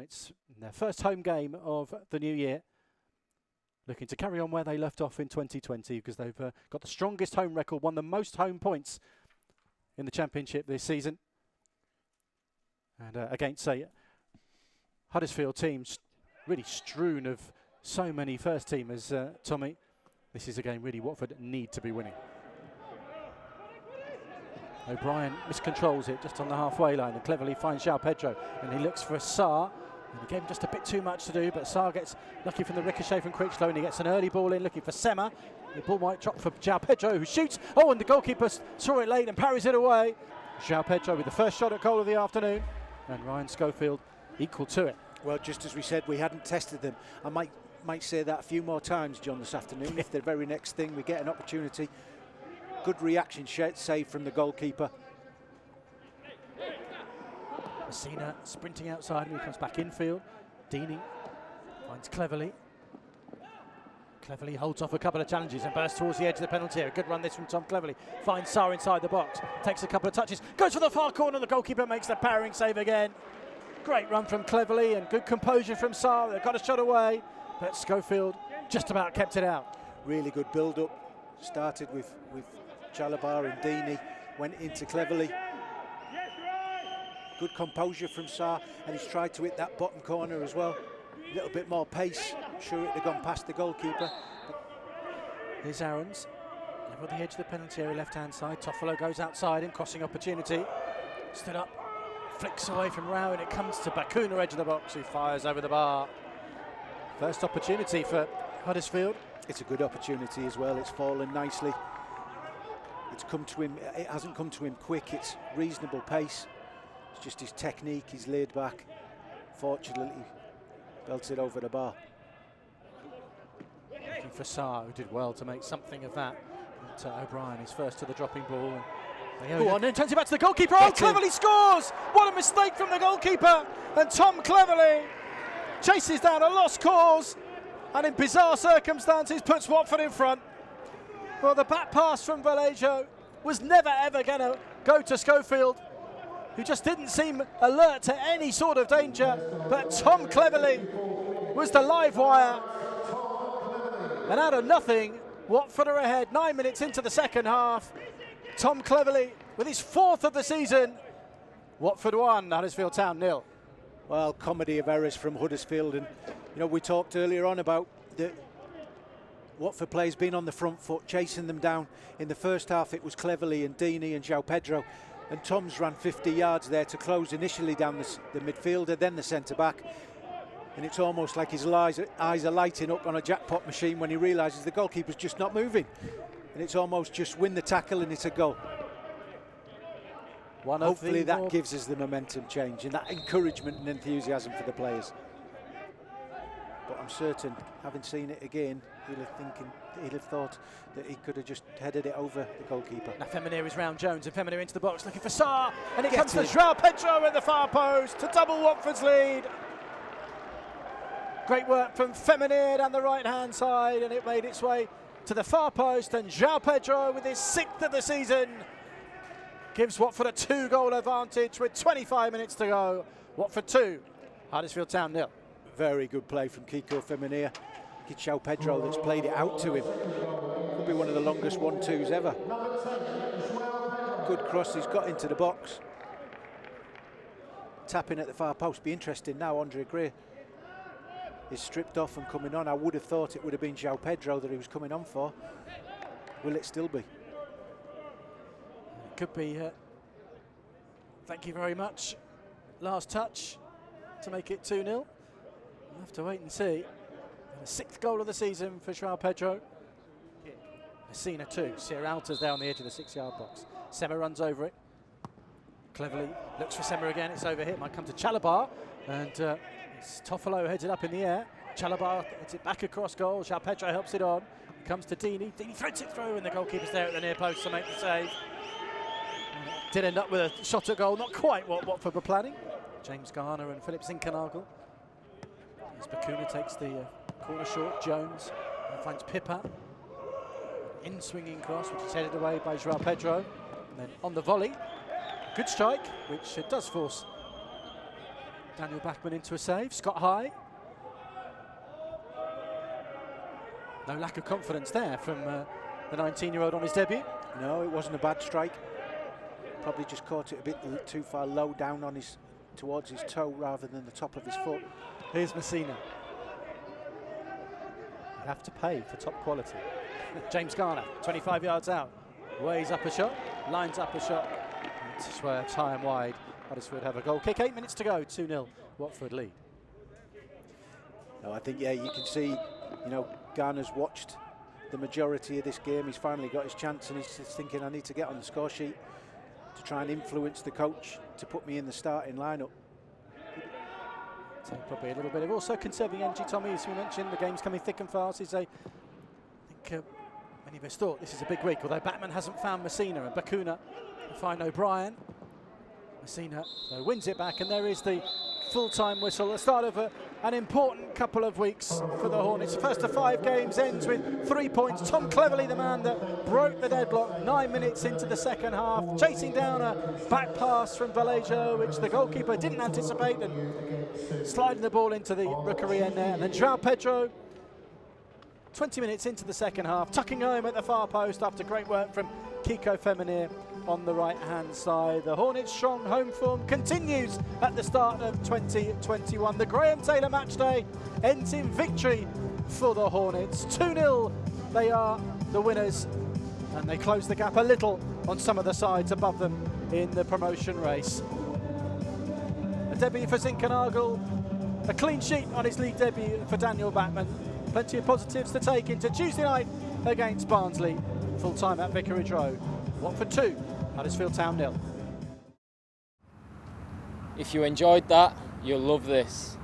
Hornets in their first home game of the new year, looking to carry on where they left off in 2020 because they've got the strongest home record, won the most home points in the Championship this season. And against a Huddersfield team really strewn of so many first-teamers, Tommy, this is a game really Watford need to be winning. O'Brien miscontrols it just on the halfway line and cleverly finds João Pedro, and he looks for Sarr. And he gave him just a bit too much to do, but Sarr gets lucky from the ricochet from Critchlow, and he gets an early ball in looking for Sema. The ball might drop for João Pedro, who shoots. Oh, and the goalkeeper saw it late and parries it away. João Pedro with the first shot at goal of the afternoon, and Ryan Schofield equal to it. Well, just as we said, we hadn't tested them. I might say that a few more times, John, this afternoon. If the very next thing we get an opportunity. Good reaction save from the goalkeeper. Messina sprinting outside him, he comes back infield. Deeney finds Cleverley. Cleverley holds off a couple of challenges and bursts towards the edge of the penalty area. Good run this from Tom Cleverley. Finds Sarr inside the box, takes a couple of touches, goes for the far corner, the goalkeeper makes the powering save again. Great run from Cleverley and good composure from Sarr. They've got a shot away, but Schofield just about kept it out. Really good build-up. Started with Chalobah and Deeney, went into Cleverley. Good composure from Sarr, and he's tried to hit that bottom corner as well. A little bit more pace. I'm sure it'd have gone past the goalkeeper. Here's Aarons. Over the edge of the penalty area, left-hand side. Toffolo goes outside him, crossing opportunity. Stood up, flicks away from Rao, and it comes to Bakuna, edge of the box, who fires over the bar. First opportunity for Huddersfield. It's a good opportunity as well. It's fallen nicely. It's come to him. It hasn't come to him quick. It's reasonable pace. It's just his technique. He's laid back. Fortunately, belted over the bar. Looking for Sarr, who did well to make something of that. But O'Brien is first to the dropping ball. Go on, and turns it back to the goalkeeper. Oh, Cleverley scores! What a mistake from the goalkeeper. And Tom Cleverley chases down a lost cause, and in bizarre circumstances puts Watford in front. Well, the back pass from Vallejo was never ever going to go to Schofield, who just didn't seem alert to any sort of danger. But Tom Cleverley was the live wire. And out of nothing, Watford are ahead 9 minutes into the second half. Tom Cleverley with his fourth of the season. Watford 1, Huddersfield Town 0. Well, comedy of errors from Huddersfield. And, you know, we talked earlier on about the Watford players being on the front foot, chasing them down. In the first half, it was Cleverley and Deeney and João Pedro. And Tom's ran 50 yards there to close initially down the midfielder, then the centre-back. And it's almost like his eyes are lighting up on a jackpot machine when he realises the goalkeeper's just not moving. And it's almost just win the tackle and it's a goal. Hopefully that gives us the momentum change and that encouragement and enthusiasm for the players. But I'm certain, having seen it again, he'll have thought that he could have just headed it over the goalkeeper. Now Feminir is round Jones, and Feminir into the box looking for Sarr, and it comes to João Pedro at the far post to double Watford's lead. Great work from Feminir down the right-hand side, and it made its way to the far post, and João Pedro with his 6th of the season gives Watford a 2-goal advantage with 25 minutes to go. Watford 2, Huddersfield Town 0. Very good play from Kiko Feminir. It's João Pedro that's played it out to him. Could be one of the longest 1-2s ever. Good cross, he's got into the box. Tapping at the far post. Be interesting now, Andre Gray is stripped off and coming on. I would have thought it would have been João Pedro that he was coming on for. Will it still be? It could be. Thank you very much. Last touch to make it 2-0. We'll have to wait and see. The 6th goal of the season for João Pedro. Messina 2. Sierralta's there on the edge of the 6-yard box. Sema runs over it. Cleverly looks for Sema again. It's over here. Might come to Chalobah. And Toffolo heads it up in the air. Chalobah heads it back across goal. João Pedro helps it on. It comes to Deeney. Deeney threads it through, and the goalkeeper's there at the near post to make the save. Did end up with a shot at goal. Not quite what Watford were planning. James Garner and Philip Zinkenagel. As Bakuna takes the corner short, Jones finds Pippa. In-swinging cross, which is headed away by João Pedro. And then on the volley, good strike, which does force Daniel Bachmann into a save. Scott High. No lack of confidence there from the 19-year-old on his debut. No, it wasn't a bad strike. Probably just caught it a bit too far low down on towards his toe rather than the top of his foot. Here's Messina. You have to pay for top quality. James Garner, 25 yards out. Weighs up a shot, lines up a shot. It's where high and wide. Huddersfield have a goal kick. 8 minutes to go, 2-0 Watford lead. No, I think, yeah, you can see, Garner's watched the majority of this game. He's finally got his chance and he's just thinking, I need to get on the score sheet to try and influence the coach to put me in the starting lineup. So probably a little bit of also conserving energy, Tommy, as we mentioned. The game's coming thick and fast. I think many of us thought this is a big week, although Batman hasn't found Messina, and Bakuna will find O'Brien. Messina wins it back, and there is the full-time whistle, the start of an important couple of weeks for the Hornets. First of 5 games ends with 3 points. Tom Cleverley, the man that broke the deadlock 9 minutes into the second half, chasing down a back pass from Vallejo, which the goalkeeper didn't anticipate, and sliding the ball into the rookery end there. And then João Pedro, 20 minutes into the second half, tucking home at the far post after great work from Kiko Femenir on the right-hand side. The Hornets' strong home form continues at the start of 2021. The Graham Taylor match day ends in victory for the Hornets. 2-0, they are the winners, and they close the gap a little on some of the sides above them in the promotion race. A debut for Zinkernagel, a clean sheet on his league debut for Daniel Bachmann. Plenty of positives to take into Tuesday night against Barnsley. Full time at Vicarage Road. Watford 2, Huddersfield Town 0. If you enjoyed that, you'll love this.